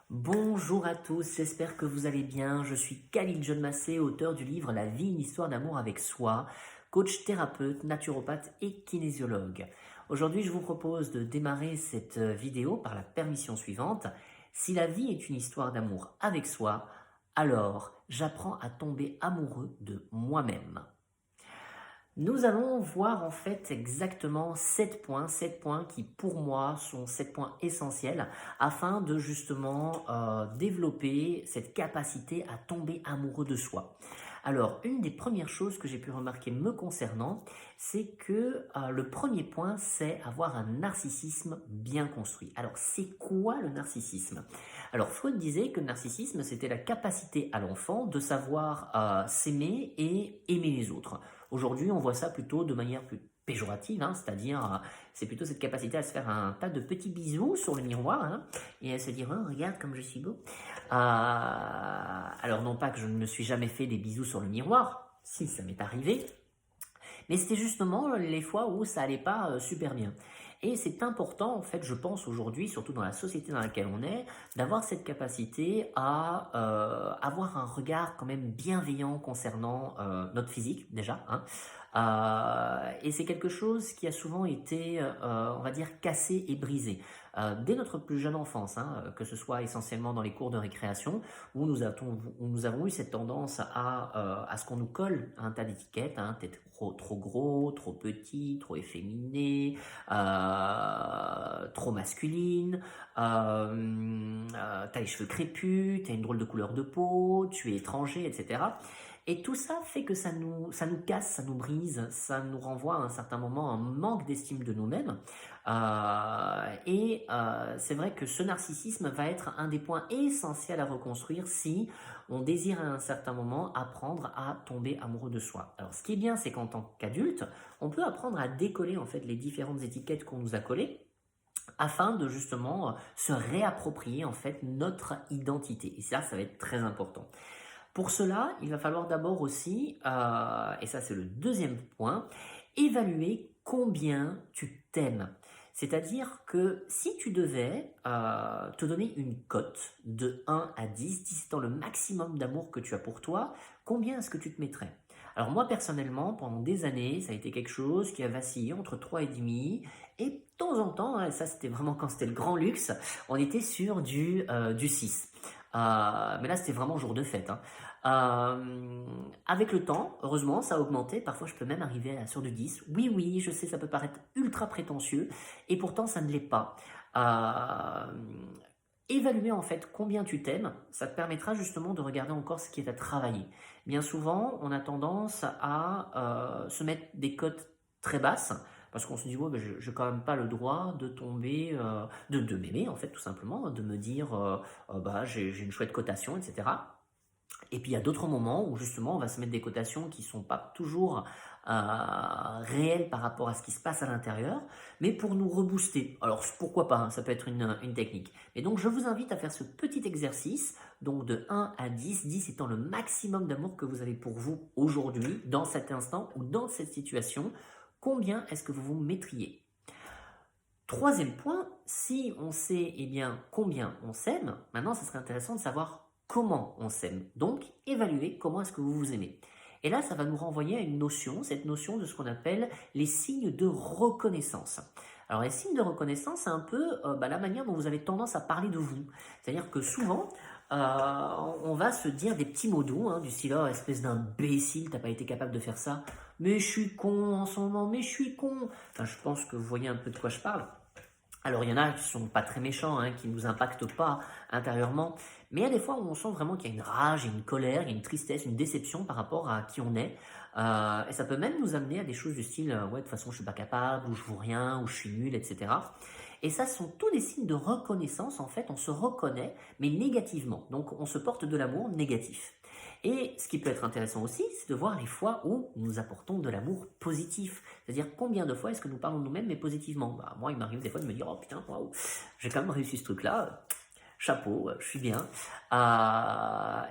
Bonjour à tous, j'espère que vous allez bien. Je suis Khalil John Massé, auteur du livre La vie, une histoire d'amour avec soi, coach thérapeute, naturopathe et kinésiologue. Aujourd'hui, je vous propose de démarrer cette vidéo par la permission suivante. Si la vie est une histoire d'amour avec soi, alors j'apprends à tomber amoureux de moi-même. Nous allons voir en fait exactement 7 points qui pour moi sont 7 points essentiels afin de justement développer cette capacité à tomber amoureux de soi. Alors, une des premières choses que j'ai pu remarquer me concernant, c'est que le premier point, c'est avoir un narcissisme bien construit. Alors, c'est quoi le narcissisme? Alors, Freud disait que le narcissisme, c'était la capacité à l'enfant de savoir s'aimer et aimer les autres. Aujourd'hui, on voit ça plutôt de manière plus péjorative, hein, c'est-à-dire c'est plutôt cette capacité à se faire un tas de petits bisous sur le miroir hein, et à se dire oh, regarde comme je suis beau. Alors non pas que je ne me suis jamais fait des bisous sur le miroir, si ça m'est arrivé, mais c'était justement les fois où ça allait pas super bien. Et c'est important, en fait, je pense aujourd'hui, surtout dans la société dans laquelle on est, d'avoir cette capacité à avoir un regard quand même bienveillant concernant notre physique, déjà. Hein. Et c'est quelque chose qui a souvent été, on va dire, cassé et brisé. Dès notre plus jeune enfance, hein, que ce soit essentiellement dans les cours de récréation, où nous avons eu cette tendance à ce qu'on nous colle un tas d'étiquettes, hein, t'es trop gros, trop petit, trop efféminé, trop masculine, t'as les cheveux crépus, t'as une drôle de couleur de peau, tu es étranger, etc. Et tout ça fait que ça nous casse, ça nous brise, ça nous renvoie à un certain moment à un manque d'estime de nous-mêmes. C'est vrai que ce narcissisme va être un des points essentiels à reconstruire si on désire à un certain moment apprendre à tomber amoureux de soi. Alors ce qui est bien, c'est qu'en tant qu'adulte, on peut apprendre à décoller en fait les différentes étiquettes qu'on nous a collées afin de justement se réapproprier en fait notre identité. Et ça va être très important. Pour cela, il va falloir d'abord aussi, et ça c'est le deuxième point, évaluer combien tu t'aimes. C'est-à-dire que si tu devais te donner une cote de 1 à 10, 10 étant le maximum d'amour que tu as pour toi, combien est-ce que tu te mettrais? Alors moi personnellement, pendant des années, ça a été quelque chose qui a vacillé entre 3 et demi, et de temps en temps, hein, ça c'était vraiment quand c'était le grand luxe, on était sur du 6. Mais là c'était vraiment jour de fête. Hein. Avec le temps, heureusement, ça a augmenté. Parfois, je peux même arriver sur du 10. Oui, oui, je sais, ça peut paraître ultra prétentieux, et pourtant, ça ne l'est pas. Euh, Évaluer en fait combien tu t'aimes, ça te permettra justement de regarder encore ce qui est à travailler. Bien souvent, on a tendance à se mettre des cotes très basses, parce qu'on se dit, ouais, ben, je n'ai quand même pas le droit de tomber, de m'aimer en fait, tout simplement, de me dire, bah, j'ai une chouette cotation, etc. Et puis il y a d'autres moments où justement on va se mettre des cotations qui ne sont pas toujours réelles par rapport à ce qui se passe à l'intérieur, mais pour nous rebooster. Alors pourquoi pas, hein, ça peut être une technique. Et donc je vous invite à faire ce petit exercice, donc de 1 à 10, 10 étant le maximum d'amour que vous avez pour vous aujourd'hui, dans cet instant ou dans cette situation. Combien est-ce que vous vous mettriez? Troisième point, si on sait eh bien, combien on s'aime, maintenant ça serait intéressant de savoir comment on s'aime. Donc, évaluer comment est-ce que vous vous aimez. Et là, ça va nous renvoyer à une notion, cette notion de ce qu'on appelle les signes de reconnaissance. Alors, les signes de reconnaissance, c'est un peu la manière dont vous avez tendance à parler de vous. C'est-à-dire que souvent, on va se dire des petits mots doux, hein, du style oh, espèce d'imbécile, t'as pas été capable de faire ça. Mais je suis con en ce moment, mais je suis con. Enfin, je pense que vous voyez un peu de quoi je parle. Alors il y en a qui sont pas très méchants, hein, qui ne nous impactent pas intérieurement, mais il y a des fois où on sent vraiment qu'il y a une rage, il y a une colère, il y a une tristesse, une déception par rapport à qui on est. Et ça peut même nous amener à des choses du style ouais de toute façon je suis pas capable, ou je vaux rien, ou je suis nul, etc. Et ça sont tous des signes de reconnaissance, en fait on se reconnaît, mais négativement. Donc on se porte de l'amour négatif. Et ce qui peut être intéressant aussi, c'est de voir les fois où nous apportons de l'amour positif. C'est-à-dire combien de fois est-ce que nous parlons de nous-mêmes, mais positivement. Bah, moi, il m'arrive des fois de me dire, oh putain, waouh, j'ai quand même réussi ce truc-là, chapeau, je suis bien.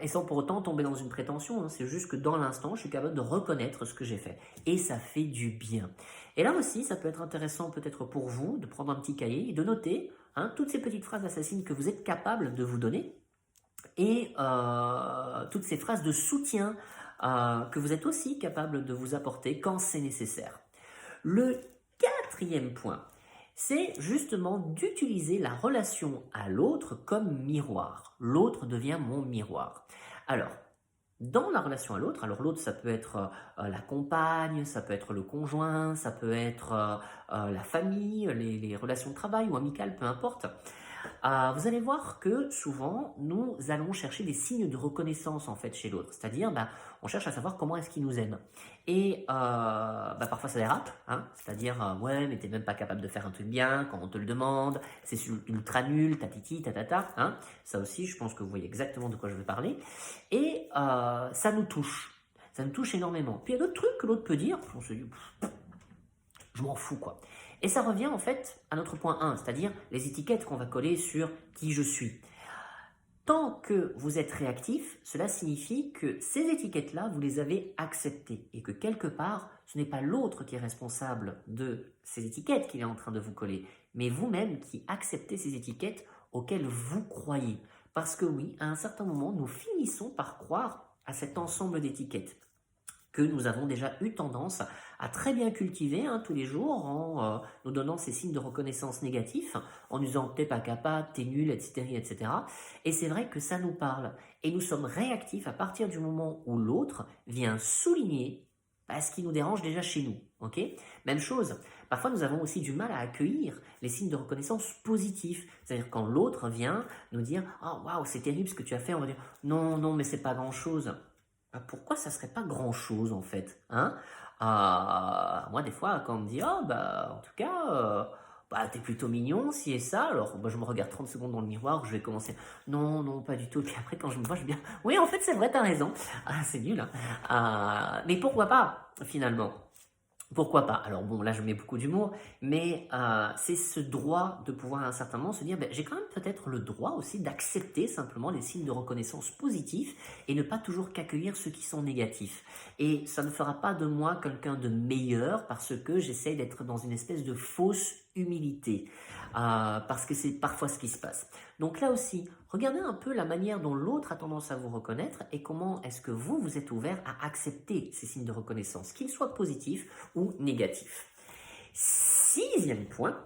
Et sans pour autant tomber dans une prétention, hein. C'est juste que dans l'instant, je suis capable de reconnaître ce que j'ai fait. Et ça fait du bien. Et là aussi, ça peut être intéressant peut-être pour vous de prendre un petit cahier et de noter hein, toutes ces petites phrases assassines que vous êtes capable de vous donner et toutes ces phrases de soutien que vous êtes aussi capable de vous apporter quand c'est nécessaire. Le quatrième point, c'est justement d'utiliser la relation à l'autre comme miroir. L'autre devient mon miroir. Alors, dans la relation à l'autre, alors l'autre ça peut être la compagne, ça peut être le conjoint, ça peut être la famille, les relations de travail ou amicales, peu importe. Vous allez voir que souvent, nous allons chercher des signes de reconnaissance en fait chez l'autre. C'est-à-dire, on cherche à savoir comment est-ce qu'il nous aime. Et parfois ça dérape, hein, c'est-à-dire, ouais, mais t'es même pas capable de faire un truc bien quand on te le demande, c'est ultra nul, tatiti, tatata, hein. Ça aussi, je pense que vous voyez exactement de quoi je veux parler. Et ça nous touche. Ça nous touche énormément. Puis il y a d'autres trucs que l'autre peut dire, on se dit, je m'en fous quoi. Et ça revient en fait à notre point 1, c'est-à-dire les étiquettes qu'on va coller sur qui je suis. Tant que vous êtes réactif, cela signifie que ces étiquettes-là, vous les avez acceptées et que quelque part, ce n'est pas l'autre qui est responsable de ces étiquettes qu'il est en train de vous coller, mais vous-même qui acceptez ces étiquettes auxquelles vous croyez. Parce que oui, à un certain moment, nous finissons par croire à cet ensemble d'étiquettes que nous avons déjà eu tendance à très bien cultiver tous les jours en nous donnant ces signes de reconnaissance négatifs, en nous disant t'es pas capable, t'es nul, etc., etc. Et c'est vrai que ça nous parle. Et nous sommes réactifs à partir du moment où l'autre vient souligner ce qui nous dérange déjà chez nous. Okay, même chose, parfois nous avons aussi du mal à accueillir les signes de reconnaissance positifs. C'est-à-dire quand l'autre vient nous dire « Oh waouh, c'est terrible ce que tu as fait », on va dire « Non, non, mais c'est pas grand-chose ». Pourquoi ça serait pas grand-chose en fait, hein? Moi des fois quand on me dit « Oh en tout cas, t'es plutôt mignon, si et ça », alors je me regarde 30 secondes dans le miroir, je vais commencer « Non, non, pas du tout », et puis après quand je me vois, je vais dire « Oui, en fait c'est vrai, t'as raison ». C'est nul, hein. Mais pourquoi pas finalement? Pourquoi pas? Alors bon, là je mets beaucoup d'humour, mais c'est ce droit de pouvoir à un certain moment se dire j'ai quand même peut-être le droit aussi d'accepter simplement les signes de reconnaissance positifs et ne pas toujours qu'accueillir ceux qui sont négatifs. Et ça ne fera pas de moi quelqu'un de meilleur parce que j'essaie d'être dans une espèce de fausse humilité, parce que c'est parfois ce qui se passe. Donc là aussi, regardez un peu la manière dont l'autre a tendance à vous reconnaître et comment est-ce que vous êtes ouvert à accepter ces signes de reconnaissance, qu'ils soient positifs ou négatifs. Sixième point,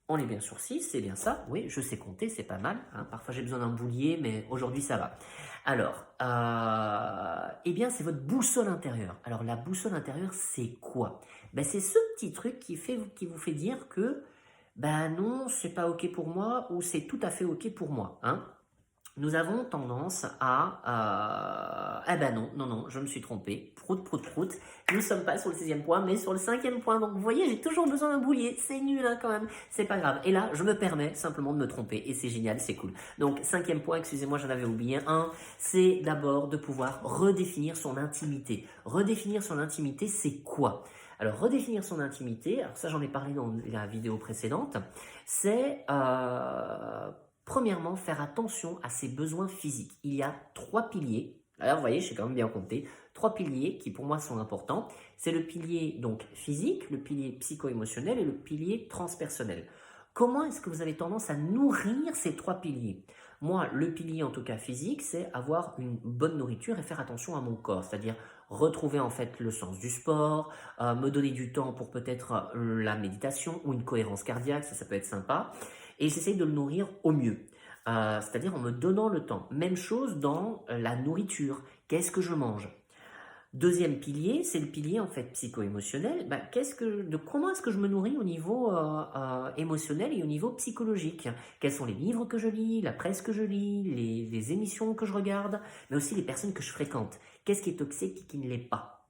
on est bien sur 6, c'est bien ça, oui, je sais compter, c'est pas mal, hein. Parfois j'ai besoin d'un boulier, mais aujourd'hui ça va. Alors, eh bien c'est votre boussole intérieure. Alors la boussole intérieure, c'est quoi? C'est ce petit truc qui vous fait dire que non, c'est pas ok pour moi ou c'est tout à fait ok pour moi, hein. Nous avons tendance à non, je me suis trompé, prout, prout, prout. Nous ne sommes pas sur le 6e point, mais sur le 5e point. Donc vous voyez, j'ai toujours besoin d'un boulier, c'est nul quand même, c'est pas grave. Et là, je me permets simplement de me tromper et c'est génial, c'est cool. Donc 5e point, excusez-moi, j'en avais oublié un, c'est d'abord de pouvoir redéfinir son intimité. Redéfinir son intimité, c'est quoi ? Alors, redéfinir son intimité, alors ça j'en ai parlé dans la vidéo précédente, c'est premièrement faire attention à ses besoins physiques. Il y a 3 piliers, alors vous voyez, j'ai quand même bien compté, 3 piliers qui pour moi sont importants. C'est le pilier donc physique, le pilier psycho-émotionnel et le pilier transpersonnel. Comment est-ce que vous avez tendance à nourrir ces 3 piliers ? Moi, le pilier en tout cas physique, c'est avoir une bonne nourriture et faire attention à mon corps, c'est-à-dire retrouver en fait le sens du sport, me donner du temps pour peut-être la méditation ou une cohérence cardiaque, ça peut être sympa, et j'essaye de le nourrir au mieux, c'est-à-dire en me donnant le temps. Même chose dans la nourriture, qu'est-ce que je mange ? Deuxième pilier, c'est le pilier en fait psycho-émotionnel. Comment est-ce que je me nourris au niveau émotionnel et au niveau psychologique ? Quels sont les livres que je lis, la presse que je lis, les émissions que je regarde, mais aussi les personnes que je fréquente. Qu'est-ce qui est toxique et qui ne l'est pas ?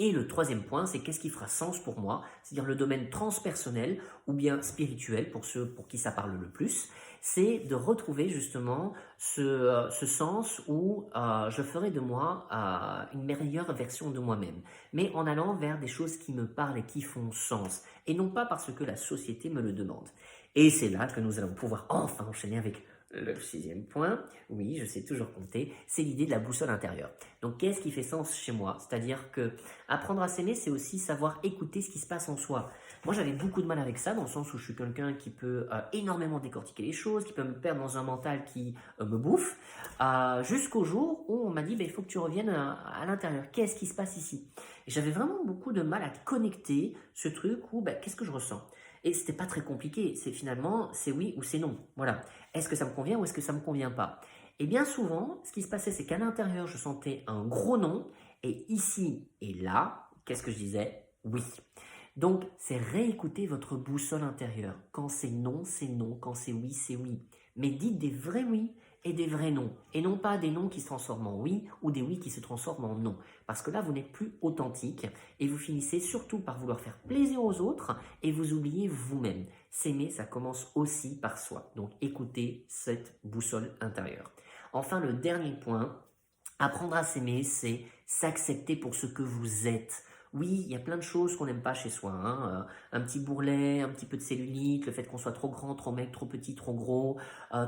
Et le 3e point, c'est qu'est-ce qui fera sens pour moi, c'est-à-dire le domaine transpersonnel ou bien spirituel pour ceux pour qui ça parle le plus, c'est de retrouver justement ce sens où je ferai de moi une meilleure version de moi-même, mais en allant vers des choses qui me parlent et qui font sens, et non pas parce que la société me le demande. Et c'est là que nous allons pouvoir enfin enchaîner avec Le sixième point, oui, je sais toujours compter, c'est l'idée de la boussole intérieure. Donc, qu'est-ce qui fait sens chez moi? C'est-à-dire que apprendre à s'aimer, c'est aussi savoir écouter ce qui se passe en soi. Moi, j'avais beaucoup de mal avec ça, dans le sens où je suis quelqu'un qui peut énormément décortiquer les choses, qui peut me perdre dans un mental qui me bouffe, jusqu'au jour où on m'a dit, il faut que tu reviennes à l'intérieur. Qu'est-ce qui se passe ici? Et j'avais vraiment beaucoup de mal à connecter ce truc où, qu'est-ce que je ressens? Et c'était pas très compliqué, c'est finalement, c'est oui ou c'est non. Voilà. Est-ce que ça me convient ou est-ce que ça me convient pas? Et bien souvent, ce qui se passait, c'est qu'à l'intérieur, je sentais un gros non, et ici et là, qu'est-ce que je disais? Oui. Donc, c'est réécouter votre boussole intérieure. Quand c'est non, c'est non. Quand c'est oui, c'est oui. Mais dites des vrais oui et des vrais non. Et non pas des non qui se transforment en oui ou des oui qui se transforment en non. Parce que là, vous n'êtes plus authentique et vous finissez surtout par vouloir faire plaisir aux autres et vous oubliez vous-même. S'aimer, ça commence aussi par soi. Donc, écoutez cette boussole intérieure. Enfin, le dernier point, apprendre à s'aimer, c'est s'accepter pour ce que vous êtes. Oui, il y a plein de choses qu'on n'aime pas chez soi. Hein. Un petit bourrelet, un petit peu de cellulite, le fait qu'on soit trop grand, trop maigre, trop petit, trop gros,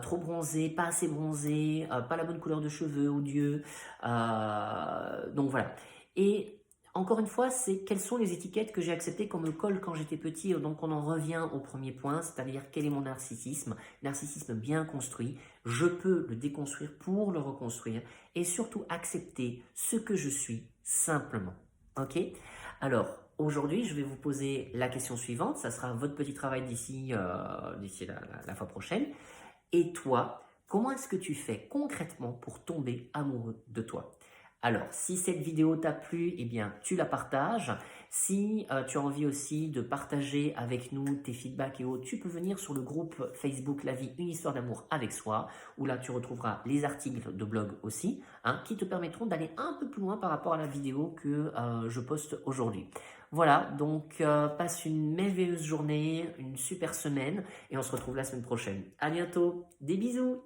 trop bronzé, pas assez bronzé, pas la bonne couleur de cheveux, odieux. Donc voilà. Et encore une fois, c'est quelles sont les étiquettes que j'ai acceptées qu'on me colle quand j'étais petit. Donc on en revient au premier point, c'est-à-dire quel est mon narcissisme. Narcissisme bien construit. Je peux le déconstruire pour le reconstruire et surtout accepter ce que je suis simplement. Ok? Alors, aujourd'hui, je vais vous poser la question suivante. Ça sera votre petit travail d'ici la fois prochaine. Et toi, comment est-ce que tu fais concrètement pour tomber amoureux de toi? Alors, si cette vidéo t'a plu, eh bien, tu la partages. Si tu as envie aussi de partager avec nous tes feedbacks et autres, tu peux venir sur le groupe Facebook La vie, une histoire d'amour avec soi, où là, tu retrouveras les articles de blog aussi, hein, qui te permettront d'aller un peu plus loin par rapport à la vidéo que je poste aujourd'hui. Voilà, donc passe une merveilleuse journée, une super semaine, et on se retrouve la semaine prochaine. À bientôt, des bisous!